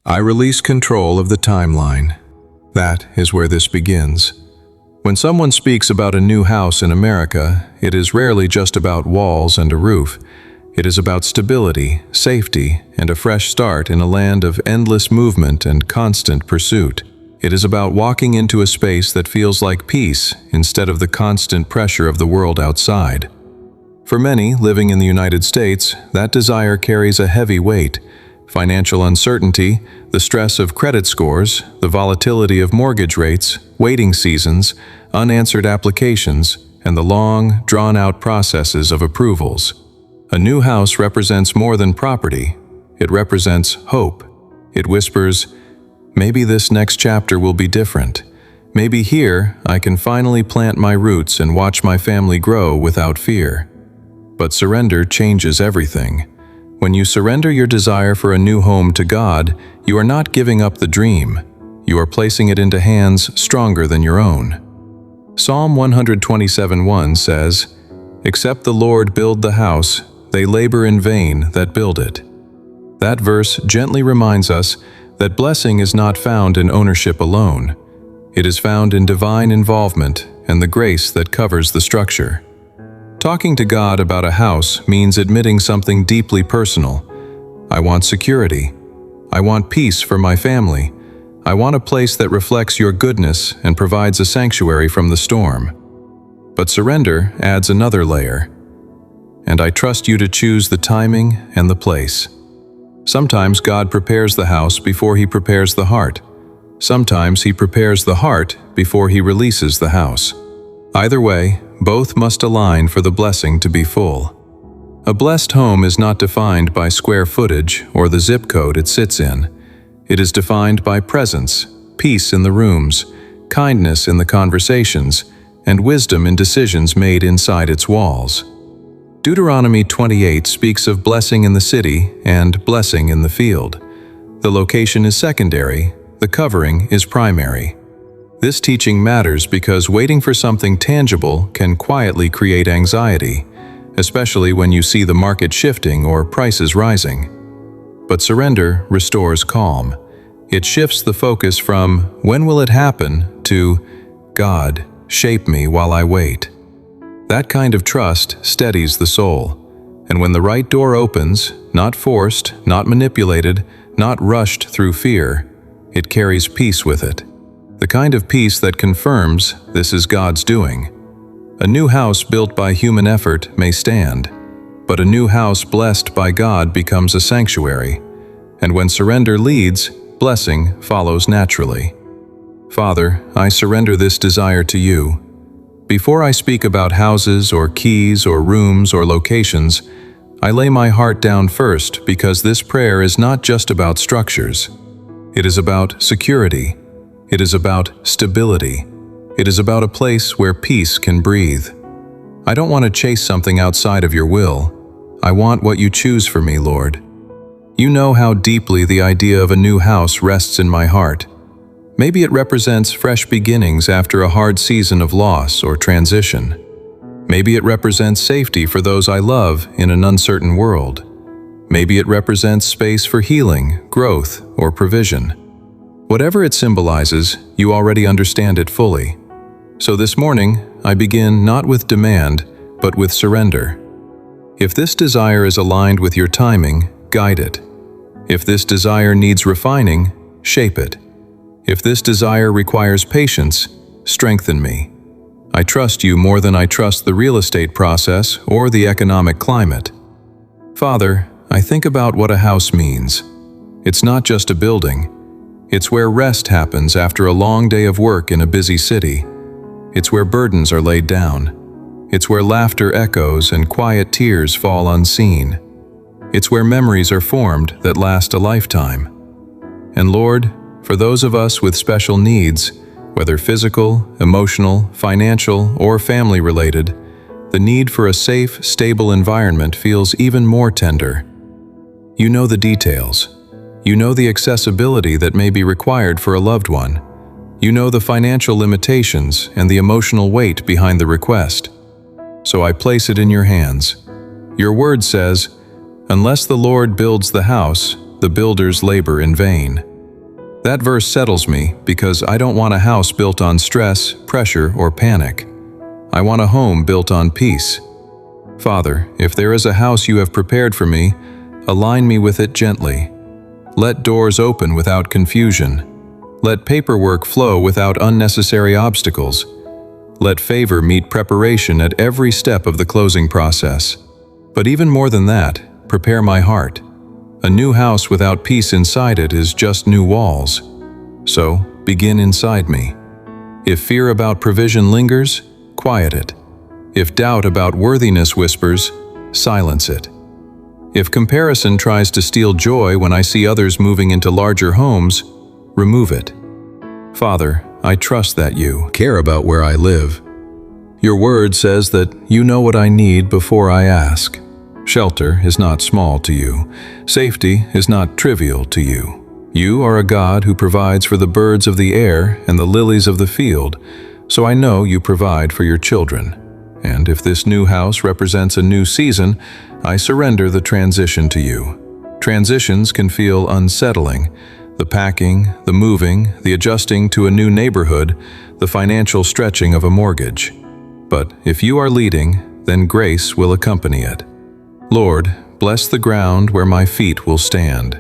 I release control of the timeline. That is where this begins. When someone speaks about a new house in America, it is rarely just about walls and a roof. It is about stability, safety, and a fresh start in a land of endless movement and constant pursuit. It is about walking into a space that feels like peace instead of the constant pressure of the world outside. For many living in the United States, that desire carries a heavy weight. Financial uncertainty, the stress of credit scores, the volatility of mortgage rates, waiting seasons, unanswered applications, and the long, drawn-out processes of approvals. A new house represents more than property. It represents hope. It whispers, maybe this next chapter will be different. Maybe here I can finally plant my roots and watch my family grow without fear. But surrender changes everything. When you surrender your desire for a new home to God, you are not giving up the dream. You are placing it into hands stronger than your own. Psalm 127:1 says, "Except the Lord build the house, they labor in vain that build it." That verse gently reminds us that blessing is not found in ownership alone. It is found in divine involvement and the grace that covers the structure. Talking to God about a house means admitting something deeply personal. I want security. I want peace for my family. I want a place that reflects your goodness and provides a sanctuary from the storm. But surrender adds another layer. And I trust you to choose the timing and the place. Sometimes God prepares the house before He prepares the heart. Sometimes He prepares the heart before He releases the house. Either way, both must align for the blessing to be full. A blessed home is not defined by square footage or the zip code it sits in. It is defined by presence, peace in the rooms, kindness in the conversations, and wisdom in decisions made inside its walls. Deuteronomy 28 speaks of blessing in the city and blessing in the field. The location is secondary, the covering is primary. This teaching matters because waiting for something tangible can quietly create anxiety, especially when you see the market shifting or prices rising. But surrender restores calm. It shifts the focus from "when will it happen" to "God, shape me while I wait." That kind of trust steadies the soul. And when the right door opens, not forced, not manipulated, not rushed through fear, it carries peace with it. The kind of peace that confirms this is God's doing. A new house built by human effort may stand, but a new house blessed by God becomes a sanctuary. And when surrender leads, blessing follows naturally. Father, I surrender this desire to you. Before I speak about houses or keys or rooms or locations, I lay my heart down first because this prayer is not just about structures. It is about security. It is about stability. It is about a place where peace can breathe. I don't want to chase something outside of your will. I want what you choose for me, Lord. You know how deeply the idea of a new house rests in my heart. Maybe it represents fresh beginnings after a hard season of loss or transition. Maybe it represents safety for those I love in an uncertain world. Maybe it represents space for healing, growth, or provision. Whatever it symbolizes, you already understand it fully. So this morning, I begin not with demand, but with surrender. If this desire is aligned with your timing, guide it. If this desire needs refining, shape it. If this desire requires patience, strengthen me. I trust you more than I trust the real estate process or the economic climate. Father, I think about what a house means. It's not just a building. It's where rest happens after a long day of work in a busy city. It's where burdens are laid down. It's where laughter echoes and quiet tears fall unseen. It's where memories are formed that last a lifetime. And Lord, for those of us with special needs, whether physical, emotional, financial, or family-related, the need for a safe, stable environment feels even more tender. You know the details. You know the accessibility that may be required for a loved one. You know the financial limitations and the emotional weight behind the request. So I place it in your hands. Your word says, "Unless the Lord builds the house, the builders labor in vain." That verse settles me because I don't want a house built on stress, pressure, or panic. I want a home built on peace. Father, if there is a house you have prepared for me, align me with it gently. Let doors open without confusion. Let paperwork flow without unnecessary obstacles. Let favor meet preparation at every step of the closing process. But even more than that, prepare my heart. A new house without peace inside it is just new walls. So, begin inside me. If fear about provision lingers, quiet it. If doubt about worthiness whispers, silence it. If comparison tries to steal joy when I see others moving into larger homes, remove it. Father, I trust that you care about where I live. Your word says that you know what I need before I ask. Shelter is not small to you. Safety is not trivial to you. You are a God who provides for the birds of the air and the lilies of the field, so I know you provide for your children. And if this new house represents a new season, I surrender the transition to you. Transitions can feel unsettling. The packing, the moving, the adjusting to a new neighborhood, the financial stretching of a mortgage. But if you are leading, then grace will accompany it. Lord, bless the ground where my feet will stand.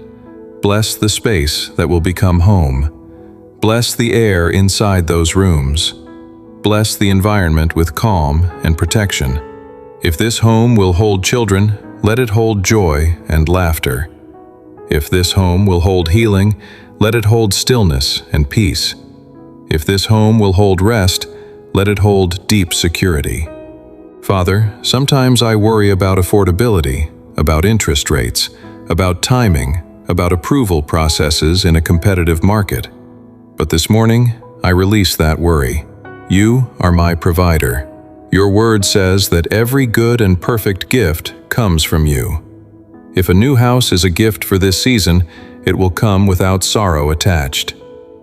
Bless the space that will become home. Bless the air inside those rooms. Bless the environment with calm and protection. If this home will hold children, let it hold joy and laughter. If this home will hold healing, let it hold stillness and peace. If this home will hold rest, let it hold deep security. Father, sometimes I worry about affordability, about interest rates, about timing, about approval processes in a competitive market. But this morning, I release that worry. You are my provider. Your word says that every good and perfect gift comes from you. If a new house is a gift for this season, it will come without sorrow attached.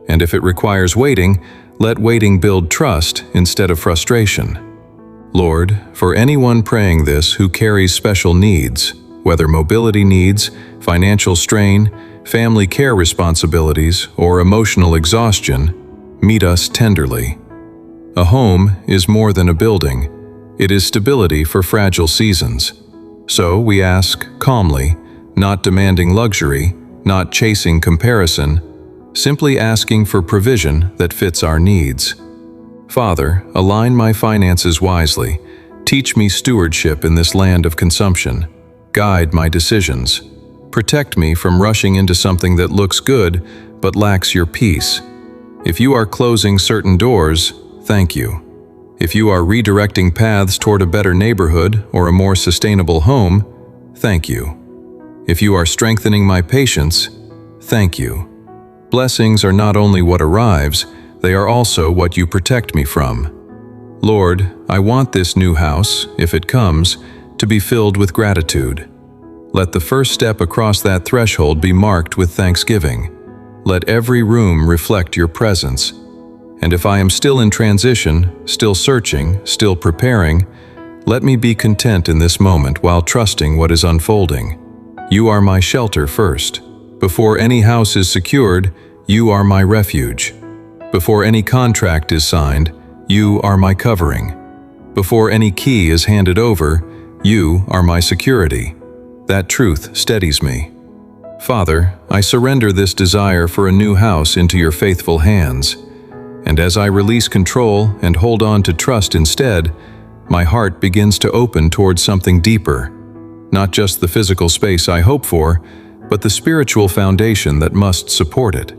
And if it requires waiting, let waiting build trust instead of frustration. Lord, for anyone praying this who carries special needs, whether mobility needs, financial strain, family care responsibilities, or emotional exhaustion, meet us tenderly. A home is more than a building. It is stability for fragile seasons. So we ask calmly, not demanding luxury, not chasing comparison, simply asking for provision that fits our needs. Father, align my finances wisely. Teach me stewardship in this land of consumption. Guide my decisions. Protect me from rushing into something that looks good but lacks your peace. If you are closing certain doors, thank you. If you are redirecting paths toward a better neighborhood or a more sustainable home, thank you. If you are strengthening my patience, thank you. Blessings are not only what arrives, they are also what you protect me from. Lord, I want this new house, if it comes, to be filled with gratitude. Let the first step across that threshold be marked with thanksgiving. Let every room reflect your presence. And if I am still in transition, still searching, still preparing, let me be content in this moment while trusting what is unfolding. You are my shelter first. Before any house is secured, you are my refuge. Before any contract is signed, you are my covering. Before any key is handed over, you are my security. That truth steadies me. Father, I surrender this desire for a new house into your faithful hands. And as I release control and hold on to trust instead, my heart begins to open towards something deeper. Not just the physical space I hope for, but the spiritual foundation that must support it.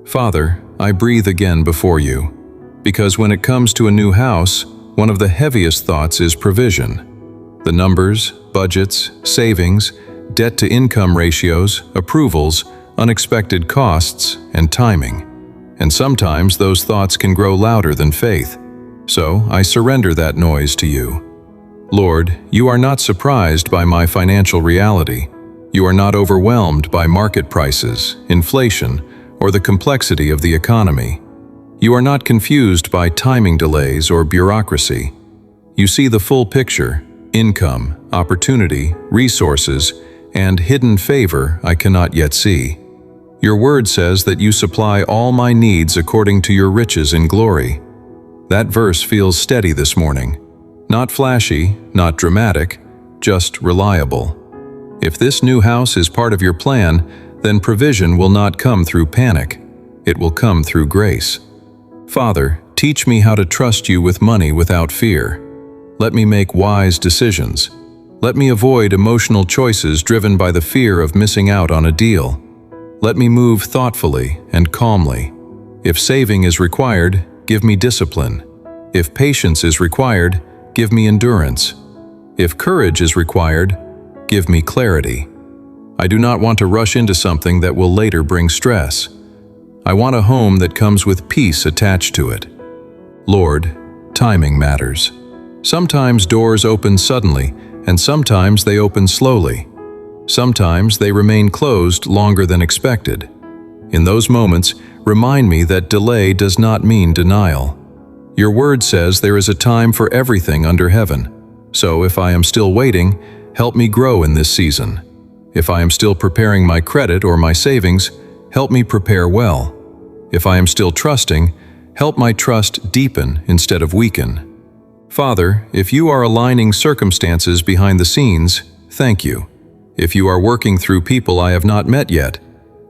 Father, I breathe again before you, because when it comes to a new house, one of the heaviest thoughts is provision. The numbers, budgets, savings, debt-to-income ratios, approvals, unexpected costs, and timing. And sometimes those thoughts can grow louder than faith. So I surrender that noise to you. Lord, you are not surprised by my financial reality. You are not overwhelmed by market prices, inflation, or the complexity of the economy. You are not confused by timing delays or bureaucracy. You see the full picture: income, opportunity, resources, and hidden favor I cannot yet see. Your word says that you supply all my needs according to your riches in glory. That verse feels steady this morning. Not flashy, not dramatic, just reliable. If this new house is part of your plan, then provision will not come through panic. It will come through grace. Father, teach me how to trust you with money without fear. Let me make wise decisions. Let me avoid emotional choices driven by the fear of missing out on a deal. Let me move thoughtfully and calmly. If saving is required, give me discipline. If patience is required, give me endurance. If courage is required, give me clarity. I do not want to rush into something that will later bring stress. I want a home that comes with peace attached to it. Lord, timing matters. Sometimes doors open suddenly, and sometimes they open slowly. Sometimes they remain closed longer than expected. In those moments, remind me that delay does not mean denial. Your word says there is a time for everything under heaven. So if I am still waiting, help me grow in this season. If I am still preparing my credit or my savings, help me prepare well. If I am still trusting, help my trust deepen instead of weaken. Father, if you are aligning circumstances behind the scenes, thank you. If you are working through people I have not met yet,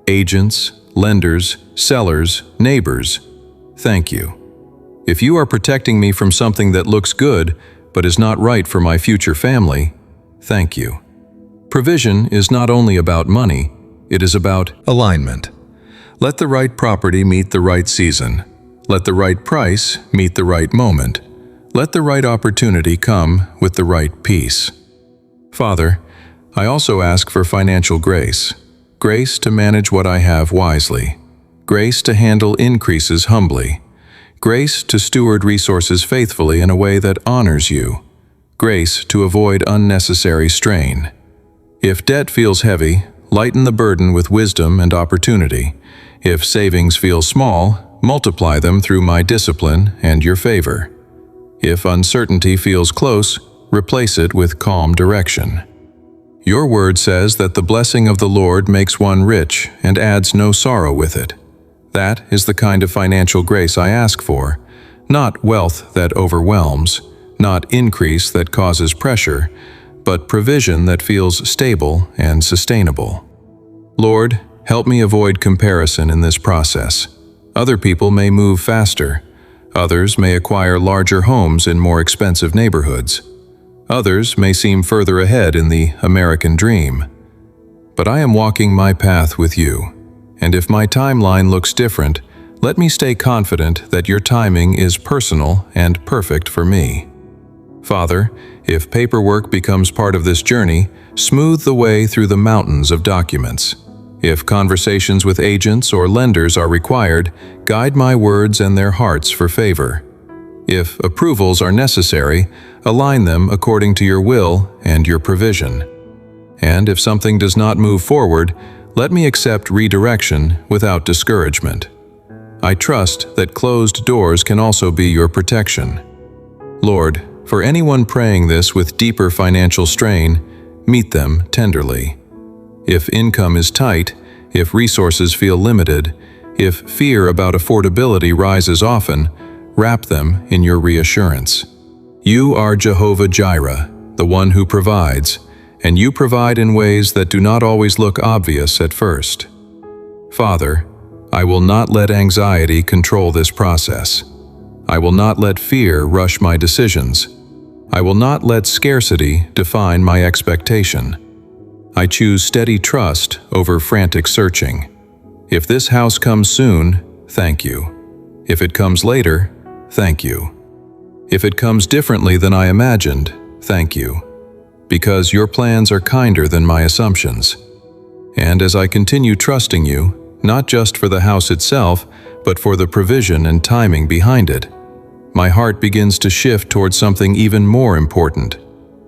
agents, lenders, sellers, neighbors, thank you. If you are protecting me from something that looks good but is not right for my future family, thank you. Provision is not only about money, it is about alignment. Let the right property meet the right season. Let the right price meet the right moment. Let the right opportunity come with the right peace. Father, I also ask for financial grace. Grace to manage what I have wisely. Grace to handle increases humbly. Grace to steward resources faithfully in a way that honors you. Grace to avoid unnecessary strain. If debt feels heavy, lighten the burden with wisdom and opportunity. If savings feel small, multiply them through my discipline and your favor. If uncertainty feels close, replace it with calm direction. Your word says that the blessing of the Lord makes one rich and adds no sorrow with it. That is the kind of financial grace I ask for, not wealth that overwhelms, not increase that causes pressure, but provision that feels stable and sustainable. Lord, help me avoid comparison in this process. Other people may move faster. Others may acquire larger homes in more expensive neighborhoods. Others may seem further ahead in the American dream. But I am walking my path with you, and if my timeline looks different, let me stay confident that your timing is personal and perfect for me. Father, if paperwork becomes part of this journey, smooth the way through the mountains of documents. If conversations with agents or lenders are required, guide my words and their hearts for favor. If approvals are necessary, align them according to your will and your provision. And if something does not move forward, let me accept redirection without discouragement. I trust that closed doors can also be your protection. Lord, for anyone praying this with deeper financial strain, meet them tenderly. If income is tight, if resources feel limited, if fear about affordability rises often, wrap them in your reassurance. You are Jehovah Jireh, the one who provides, and you provide in ways that do not always look obvious at first. Father, I will not let anxiety control this process. I will not let fear rush my decisions. I will not let scarcity define my expectation. I choose steady trust over frantic searching. If this house comes soon, thank you. If it comes later, thank you. If it comes differently than I imagined, thank you. Because your plans are kinder than my assumptions. And as I continue trusting you, not just for the house itself, but for the provision and timing behind it, my heart begins to shift towards something even more important,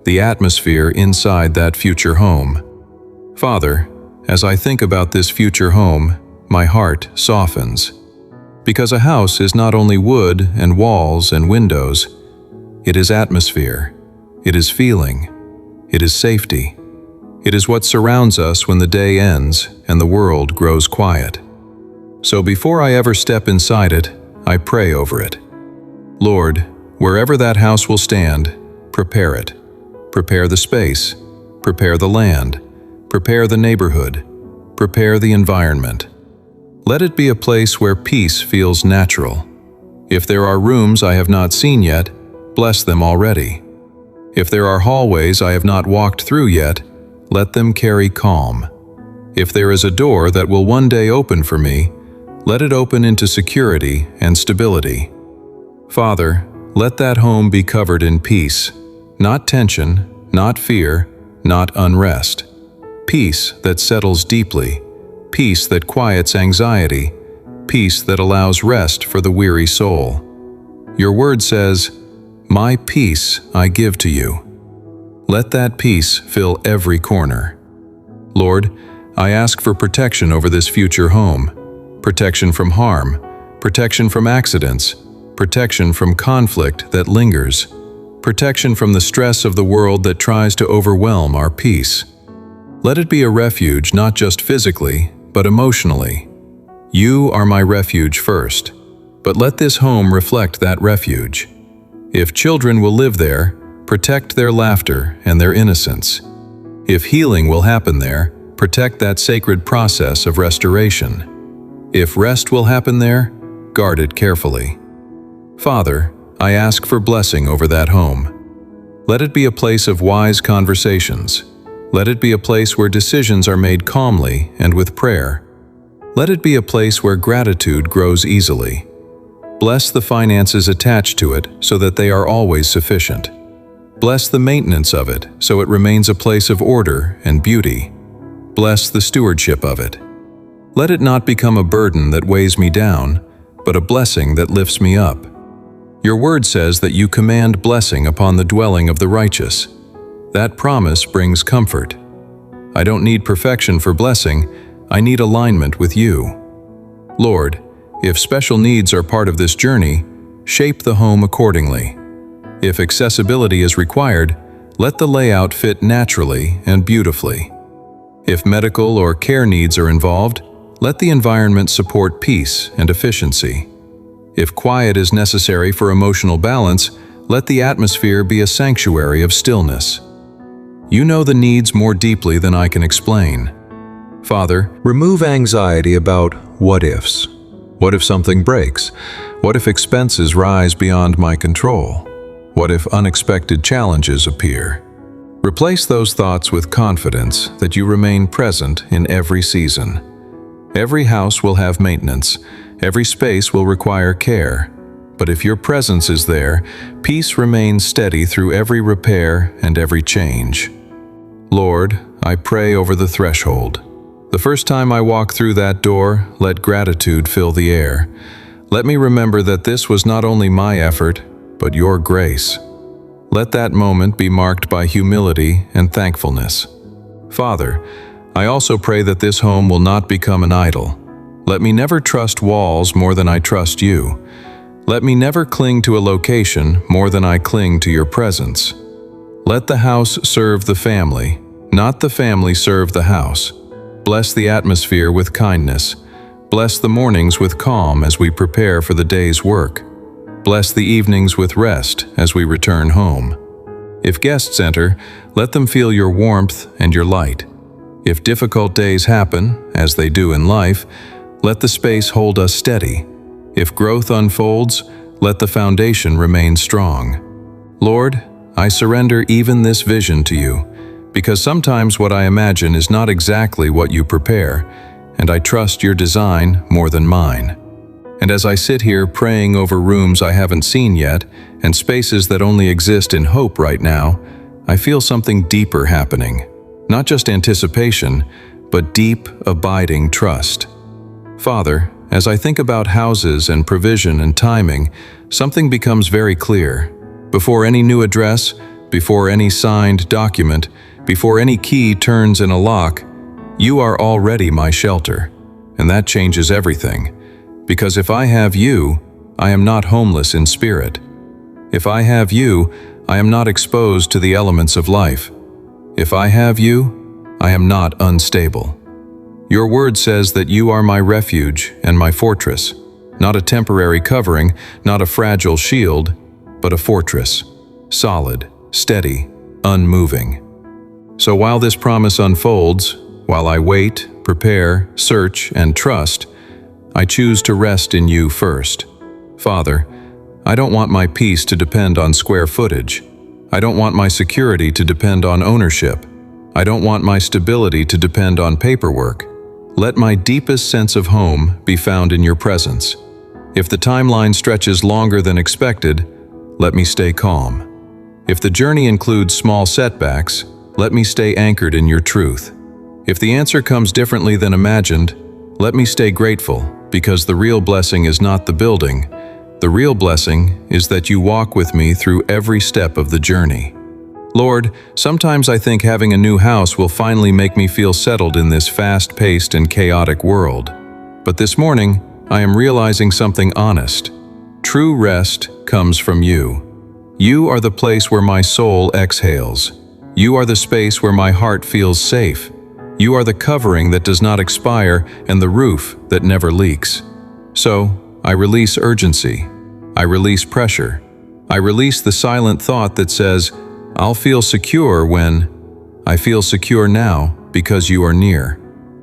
the atmosphere inside that future home. Father, as I think about this future home, my heart softens. Because a house is not only wood and walls and windows, it is atmosphere, it is feeling, it is safety. It is what surrounds us when the day ends and the world grows quiet. So before I ever step inside it, I pray over it. Lord, wherever that house will stand, prepare it. Prepare the space. Prepare the land. Prepare the neighborhood. Prepare the environment. Let it be a place where peace feels natural. If there are rooms I have not seen yet, bless them already. If there are hallways I have not walked through yet, let them carry calm. If there is a door that will one day open for me, let it open into security and stability. Father, let that home be covered in peace, not tension, not fear, not unrest. Peace that settles deeply, peace that quiets anxiety, peace that allows rest for the weary soul. Your word says, "My peace I give to you." Let that peace fill every corner. Lord, I ask for protection over this future home, protection from harm, protection from accidents, protection from conflict that lingers, protection from the stress of the world that tries to overwhelm our peace. Let it be a refuge not just physically, but emotionally. You are my refuge first, but let this home reflect that refuge. If children will live there, protect their laughter and their innocence. If healing will happen there, protect that sacred process of restoration. If rest will happen there, guard it carefully. Father, I ask for blessing over that home. Let it be a place of wise conversations. Let it be a place where decisions are made calmly and with prayer. Let it be a place where gratitude grows easily. Bless the finances attached to it so that they are always sufficient. Bless the maintenance of it so it remains a place of order and beauty. Bless the stewardship of it. Let it not become a burden that weighs me down, but a blessing that lifts me up. Your word says that you command blessing upon the dwelling of the righteous. That promise brings comfort. I don't need perfection for blessing, I need alignment with you. Lord, if special needs are part of this journey, shape the home accordingly. If accessibility is required, let the layout fit naturally and beautifully. If medical or care needs are involved, let the environment support peace and efficiency. If quiet is necessary for emotional balance, let the atmosphere be a sanctuary of stillness. You know the needs more deeply than I can explain. Father, remove anxiety about what-ifs. What if something breaks? What if expenses rise beyond my control? What if unexpected challenges appear? Replace those thoughts with confidence that you remain present in every season. Every house will have maintenance. Every space will require care. But if your presence is there, peace remains steady through every repair and every change. Lord, I pray over the threshold. The first time I walk through that door, let gratitude fill the air. Let me remember that this was not only my effort, but your grace. Let that moment be marked by humility and thankfulness. Father, I also pray that this home will not become an idol. Let me never trust walls more than I trust you. Let me never cling to a location more than I cling to your presence. Let the house serve the family, not the family serve the house. Bless the atmosphere with kindness. Bless the mornings with calm as we prepare for the day's work. Bless the evenings with rest as we return home. If guests enter, let them feel your warmth and your light. If difficult days happen, as they do in life, let the space hold us steady. If growth unfolds, let the foundation remain strong. Lord, I surrender even this vision to you, because sometimes what I imagine is not exactly what you prepare, and I trust your design more than mine. And as I sit here praying over rooms I haven't seen yet, and spaces that only exist in hope right now, I feel something deeper happening. Not just anticipation, but deep, abiding trust. Father, as I think about houses and provision and timing, something becomes very clear. Before any new address, before any signed document, before any key turns in a lock, you are already my shelter. And that changes everything. Because if I have you, I am not homeless in spirit. If I have you, I am not exposed to the elements of life. If I have you, I am not unstable. Your word says that you are my refuge and my fortress, not a temporary covering, not a fragile shield, but a fortress, solid, steady, unmoving. So while this promise unfolds, while I wait, prepare, search, and trust, I choose to rest in you first. Father, I don't want my peace to depend on square footage. I don't want my security to depend on ownership. I don't want my stability to depend on paperwork. Let my deepest sense of home be found in your presence. If the timeline stretches longer than expected, let me stay calm. If the journey includes small setbacks, let me stay anchored in your truth. If the answer comes differently than imagined, let me stay grateful, because the real blessing is not the building. The real blessing is that you walk with me through every step of the journey. Lord, sometimes I think having a new house will finally make me feel settled in this fast-paced and chaotic world. But this morning, I am realizing something honest. True rest comes from you. You are the place where my soul exhales. You are the space where my heart feels safe. You are the covering that does not expire and the roof that never leaks. So, I release urgency. I release pressure. I release the silent thought that says, I'll feel secure when I feel secure now because you are near.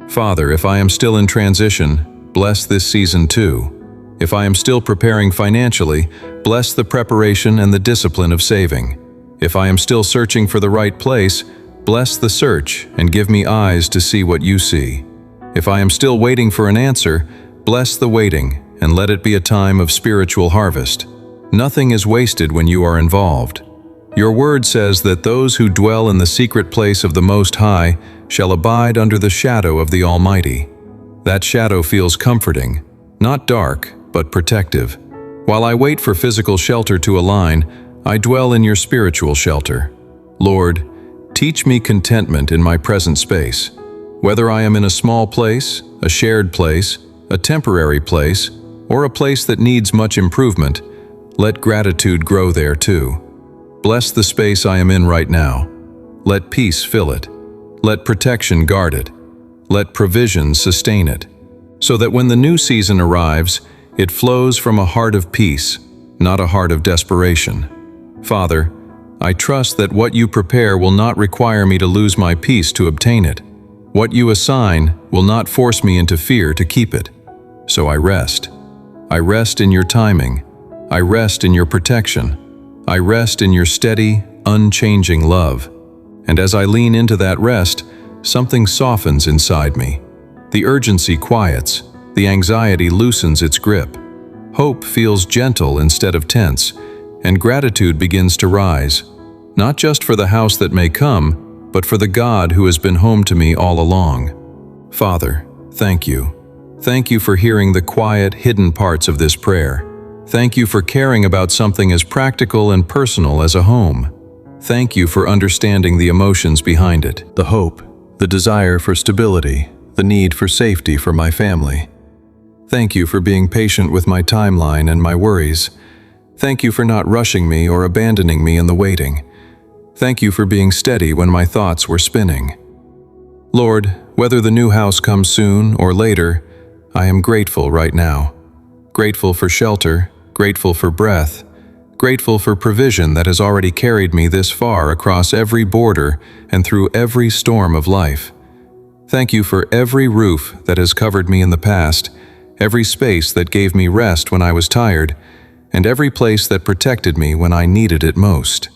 Father, if I am still in transition, bless this season too. If I am still preparing financially, bless the preparation and the discipline of saving. If I am still searching for the right place, bless the search and give me eyes to see what you see. If I am still waiting for an answer, bless the waiting and let it be a time of spiritual harvest. Nothing is wasted when you are involved. Your word says that those who dwell in the secret place of the Most High shall abide under the shadow of the Almighty. That shadow feels comforting, not dark, but protective. While I wait for physical shelter to align, I dwell in your spiritual shelter. Lord, teach me contentment in my present space. Whether I am in a small place, a shared place, a temporary place, or a place that needs much improvement, let gratitude grow there too. Bless the space I am in right now. Let peace fill it. Let protection guard it. Let provision sustain it. So that when the new season arrives, it flows from a heart of peace, not a heart of desperation. Father, I trust that what you prepare will not require me to lose my peace to obtain it. What you assign will not force me into fear to keep it. So I rest. I rest in your timing. I rest in your protection. I rest in your steady, unchanging love. And as I lean into that rest, something softens inside me. The urgency quiets. The anxiety loosens its grip. Hope feels gentle instead of tense, and gratitude begins to rise, not just for the house that may come, but for the God who has been home to me all along. Father, thank you. Thank you for hearing the quiet, hidden parts of this prayer. Thank you for caring about something as practical and personal as a home. Thank you for understanding the emotions behind it, the hope, the desire for stability, the need for safety for my family. Thank you for being patient with my timeline and my worries. Thank you for not rushing me or abandoning me in the waiting. Thank you for being steady when my thoughts were spinning. Lord, whether the new house comes soon or later, I am grateful right now. Grateful for shelter, grateful for breath, grateful for provision that has already carried me this far across every border and through every storm of life. Thank you for every roof that has covered me in the past, every space that gave me rest when I was tired, and every place that protected me when I needed it most.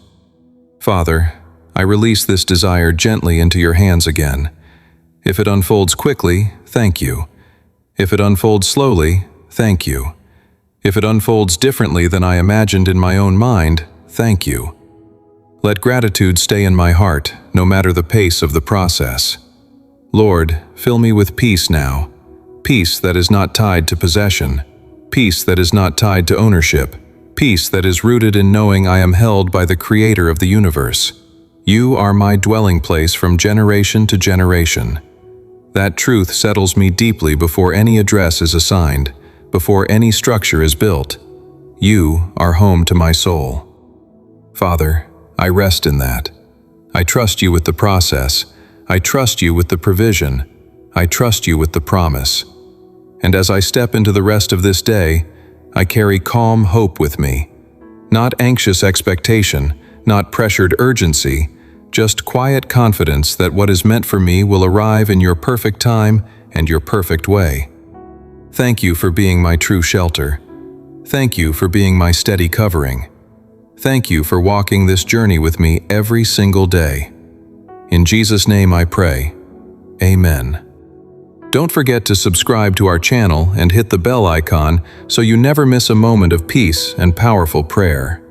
Father, I release this desire gently into your hands again. If it unfolds quickly, thank you. If it unfolds slowly, thank you. If it unfolds differently than I imagined in my own mind, thank you. Let gratitude stay in my heart, no matter the pace of the process. Lord, fill me with peace now. Peace that is not tied to possession. Peace that is not tied to ownership. Peace that is rooted in knowing I am held by the Creator of the universe. You are my dwelling place from generation to generation. That truth settles me deeply before any address is assigned, before any structure is built. You are home to my soul. Father, I rest in that. I trust you with the process. I trust you with the provision. I trust you with the promise. And as I step into the rest of this day, I carry calm hope with me. Not anxious expectation, not pressured urgency, just quiet confidence that what is meant for me will arrive in your perfect time and your perfect way. Thank you for being my true shelter. Thank you for being my steady covering. Thank you for walking this journey with me every single day. In Jesus' name I pray. Amen. Don't forget to subscribe to our channel and hit the bell icon so you never miss a moment of peace and powerful prayer.